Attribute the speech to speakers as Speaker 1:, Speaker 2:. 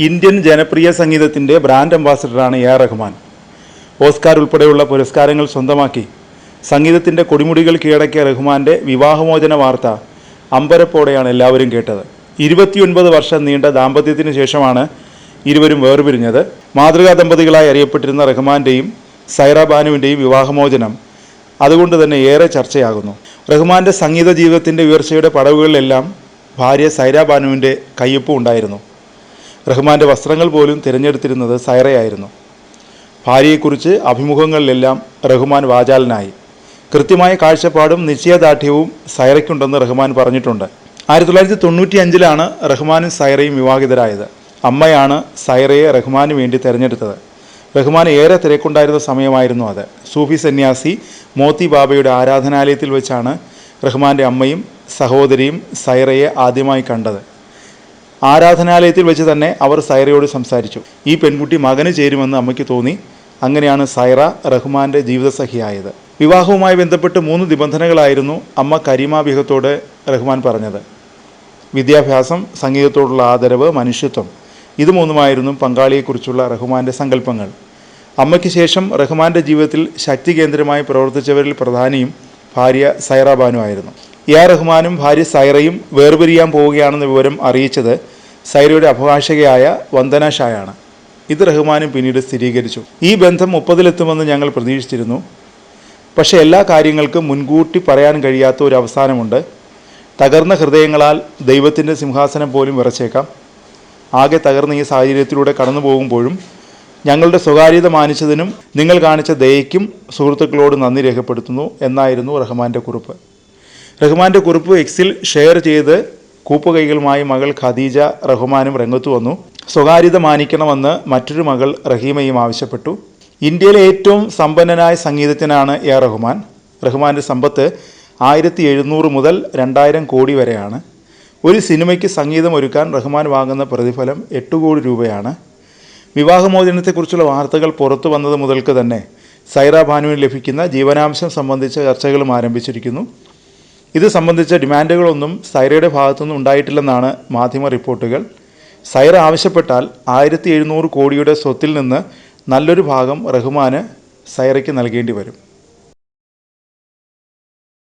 Speaker 1: Indian ജനപ്രിയ സംഗീതത്തിൻ്റെ brand അംബാസഡറാണ് എ.ആർ. Rahman. Oscar ഉൾപ്പെടെയുള്ള പുരസ്കാരങ്ങൾ സ്വന്തമാക്കി സംഗീതത്തിൻ്റെ കൊടിമുടികൾ കീഴടക്കിയ റഹ്മാൻ്റെ വിവാഹമോചന വാർത്ത അമ്പരപ്പോടെയാണ് എല്ലാവരും കേട്ടത്. 29 വർഷം നീണ്ട ദാമ്പത്യത്തിന് ശേഷമാണ് ഇരുവരും വേർപിരിഞ്ഞത്. മാതൃകാ ദമ്പതികളായി അറിയപ്പെട്ടിരുന്ന റഹ്മാൻ്റെയും സൈറ ബാനുവിൻ്റെയും വിവാഹമോചനം അതുകൊണ്ട് തന്നെ ഏറെ ചർച്ചയാകുന്നു. റഹ്മാൻ്റെ സംഗീത ജീവിതത്തിൻ്റെ ഉയർച്ചയുടെ പടവുകളിലെല്ലാം ഭാര്യ സൈറ ബാനുവിൻ്റെ കയ്യൊപ്പും ഉണ്ടായിരുന്നു. റഹ്മാൻ്റെ വസ്ത്രങ്ങൾ പോലും തിരഞ്ഞെടുത്തിരുന്നത് സൈറയായിരുന്നു. ഭാര്യയെക്കുറിച്ച് അഭിമുഖങ്ങളിലെല്ലാം റഹ്മാൻ വാചാലനായി. കൃത്യമായ കാഴ്ചപ്പാടും നിശ്ചയദാർഢ്യവും സൈറയ്ക്കുണ്ടെന്ന് റഹ്മാൻ പറഞ്ഞിട്ടുണ്ട്. 1995 റഹ്മാനും സൈറയും വിവാഹിതരായത്. അമ്മയാണ് സൈറയെ റഹ്മാന് വേണ്ടി തിരഞ്ഞെടുത്തത്. റഹ്മാൻ ഏറെ തിരക്കുണ്ടായിരുന്ന സമയമായിരുന്നു അത്. സൂഫി സന്യാസി മോത്തി ബാബയുടെ ആരാധനാലയത്തിൽ വെച്ചാണ് റഹ്മാൻ്റെ അമ്മയും സഹോദരിയും സൈറയെ ആദ്യമായി കണ്ടത്. ആരാധനാലയത്തിൽ വെച്ച് തന്നെ അവർ സൈറയോട് സംസാരിച്ചു. ഈ പെൺകുട്ടി മകന് ചേരുമെന്ന് അമ്മയ്ക്ക് തോന്നി. അങ്ങനെയാണ് സൈറ റഹ്മാൻ്റെ ജീവിതസഖിയായത്. വിവാഹവുമായി ബന്ധപ്പെട്ട് 3 നിബന്ധനകളായിരുന്നു അമ്മ കരീമ ബീഗത്തോട് റഹ്മാൻ പറഞ്ഞത്. വിദ്യാഭ്യാസം, സംഗീതത്തോടുള്ള ആദരവ്, മനുഷ്യത്വം. ഇത് മൂന്നുമായിരുന്നു പങ്കാളിയെക്കുറിച്ചുള്ള റഹ്മാൻ്റെ സങ്കല്പങ്ങൾ. അമ്മയ്ക്ക് ശേഷം റഹ്മാൻ്റെ ജീവിതത്തിൽ ശക്തി കേന്ദ്രമായി പ്രവർത്തിച്ചവരിൽ പ്രധാനിയും ഭാര്യ സൈറ ബാനു ആയിരുന്നു. എ.ആർ. റഹ്മാനും ഭാര്യ സൈറയും വേർപിരിയാൻ പോവുകയാണെന്ന വിവരം അറിയിച്ചത് സൈറയുടെ അഭിഭാഷകയായ വന്ദന ഷായാണ്. ഇത് റഹ്മാനും പിന്നീട് സ്ഥിരീകരിച്ചു. ഈ ബന്ധം 30-ലെത്തുമെന്ന് ഞങ്ങൾ പ്രതീക്ഷിച്ചിരുന്നു. പക്ഷേ എല്ലാ കാര്യങ്ങൾക്കും മുൻകൂട്ടി പറയാൻ കഴിയാത്ത ഒരു അവസാനമുണ്ട്. തകർന്ന ഹൃദയങ്ങളാൽ ദൈവത്തിൻ്റെ സിംഹാസനം പോലും വിറച്ചേക്കാം. ആകെ തകർന്ന ഈ സാഹചര്യത്തിലൂടെ കടന്നു പോകുമ്പോഴും ഞങ്ങളുടെ സ്വകാര്യത മാനിച്ചതിനും നിങ്ങൾ കാണിച്ച ദയയ്ക്കും സുഹൃത്തുക്കളോട് നന്ദി രേഖപ്പെടുത്തുന്നു എന്നായിരുന്നു റഹ്മാൻ്റെ കുറിപ്പ്. റഹ്മാൻ്റെ കുറിപ്പ് എക്സിൽ ഷെയർ ചെയ്ത് കൂപ്പുകൈകളുമായി മകൾ ഖദീജ റഹ്മാനും രംഗത്തു വന്നു. സ്വകാര്യത മാനിക്കണമെന്ന് മറ്റൊരു മകൾ റഹീമയും ആവശ്യപ്പെട്ടു. ഇന്ത്യയിലെ ഏറ്റവും സമ്പന്നനായ സംഗീതജ്ഞനാണ് എ.ആർ. റഹ്മാൻ. റഹ്മാൻ്റെ സമ്പത്ത് 1700 മുതൽ 2000 കോടി വരെയാണ്. ഒരു സിനിമയ്ക്ക് സംഗീതം ഒരുക്കാൻ റഹ്മാൻ വാങ്ങുന്ന പ്രതിഫലം 8 കോടി രൂപയാണ്. വിവാഹമോചനത്തെക്കുറിച്ചുള്ള വാർത്തകൾ പുറത്തു വന്നത് മുതൽക്ക് തന്നെ സൈറ ബാനുവിന് ലഭിക്കുന്ന ജീവനാംശം സംബന്ധിച്ച ചർച്ചകളും ആരംഭിച്ചിരിക്കുന്നു. ഇത് സംബന്ധിച്ച ഡിമാൻഡുകളൊന്നും സൈറയുടെ ഭാഗത്തുനിന്നും ഉണ്ടായിട്ടില്ലെന്നാണ് മാധ്യമ റിപ്പോർട്ടുകൾ. സൈറ ആവശ്യപ്പെട്ടാൽ 1700 കോടിയുടെ സ്വത്തിൽ നിന്ന് നല്ലൊരു ഭാഗം റഹ്മാന് സൈറയ്ക്ക് നൽകേണ്ടി വരും.